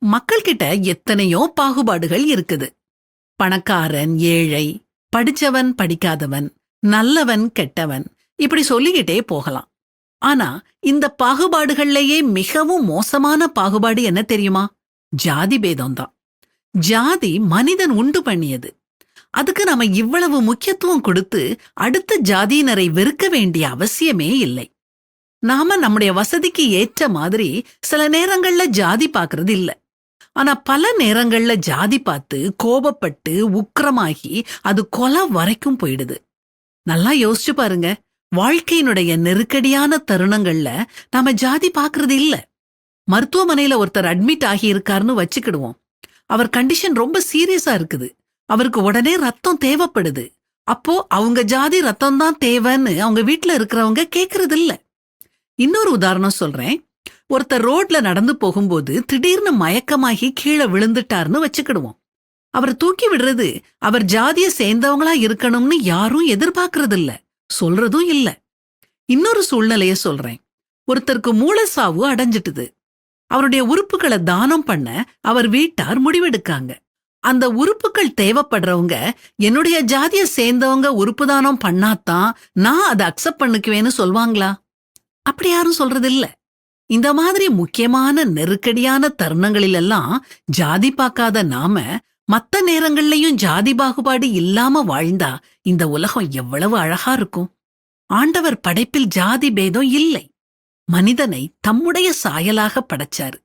மக்கள்கிட்ட எத்தனையோ பாகுபாடுகள் இருக்குது. பணக்காரன், ஏழை, படிச்சவன், படிக்காதவன், நல்லவன், கெட்டவன், இப்படி சொல்லிக்கிட்டே போகலாம். ஆனா இந்த பாகுபாடுகள்லயே மிகவும் மோசமான பாகுபாடு என்ன தெரியுமா? ஜாதி பேதம்தான். ஜாதி மனிதன் உண்டு பண்ணியது. அதுக்கு நாம இவ்வளவு முக்கியத்துவம் கொடுத்து அடுத்த ஜாதியினரை வெறுக்க வேண்டிய அவசியமே இல்லை. நாம நம்முடைய வசதிக்கு ஏற்ற மாதிரி சில நேரங்கள்ல ஜாதி பாக்குறது இல்ல. ஆனா பல நேரங்கள்ல ஜாதி பார்த்து கோபப்பட்டு உக்கிரமாகி அது கொலை வரைக்கும் போயிடுது. நல்லா யோசிச்சு பாருங்க. வாழ்க்கையினுடைய நெருக்கடியான தருணங்கள்ல நாம ஜாதி பாக்குறது இல்ல. மருத்துவமனையில ஒருத்தர் அட்மிட் ஆகி இருக்காருன்னு வச்சுக்கிடுவோம். அவர் கண்டிஷன் ரொம்ப சீரியஸா இருக்குது. அவருக்கு உடனே ரத்தம் தேவைப்படுது. அப்போ அவங்க ஜாதி ரத்தம் தான் தேவைன்னு அவங்க வீட்டுல இருக்கிறவங்க கேக்குறது இல்ல. இன்னொரு உதாரணம் சொல்றேன். ஒருத்தர் ரோட்ல நடந்து போகும்போது திடீர்னு மயக்கமாகி கீழே விழுந்துட்டாருன்னு வச்சுக்கிடுவோம். அவர் தூக்கி விடுறது அவர் ஜாதிய சேர்ந்தவங்களா இருக்கணும்னு யாரும் எதிர்பார்க்கறது இல்ல, சொல்றதும் இல்ல. இன்னொரு சூழ்நிலைய சொல்றேன். ஒருத்தருக்கு மூளைசாவு அடைஞ்சிட்டுது. அவருடைய உறுப்புகளை தானம் பண்ண அவர் வீட்டார் முடிவெடுக்காங்க. அந்த உறுப்புகள் தேவைப்படுறவங்க என்னுடைய ஜாதிய சேர்ந்தவங்க உறுப்பு தானம் பண்ணாதான் நான் அதை அக்செப்ட் பண்ணிக்குவேன்னு சொல்வாங்களா? அப்படி யாரும் சொல்றது இல்ல. இந்த மாதிரி முக்கியமான நெருக்கடியான தருணங்களிலெல்லாம் ஜாதி பார்க்காத நாம மத்த நேரங்கள்லயும் ஜாதி பாகுபாடு இல்லாம வாழ்ந்தா இந்த உலகம் எவ்வளவு அழகா இருக்கும். ஆண்டவர் படைப்பில் ஜாதி பேதம் இல்லை. மனிதனை தம்முடைய சாயலாக படைச்சாரு.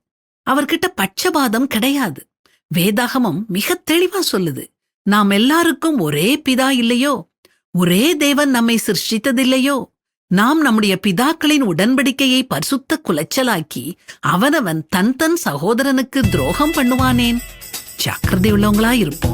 அவர்கிட்ட பட்சபாதம் கிடையாது. வேதாகமம் மிக தெளிவா சொல்லுது. நாம் எல்லாருக்கும் ஒரே பிதா இல்லையோ? ஒரே தேவன் நம்மை சிருஷ்டித்ததில்லையோ? நாம் நம்முடைய பிதாக்களின் உடன்படிக்கையை பரிசுத்த குலைச்சலாக்கி அவனவன் தன் தன் சகோதரனுக்கு துரோகம் பண்ணுவானேன்? ஜாக்கிரதை உள்ளவங்களா இருப்போம்.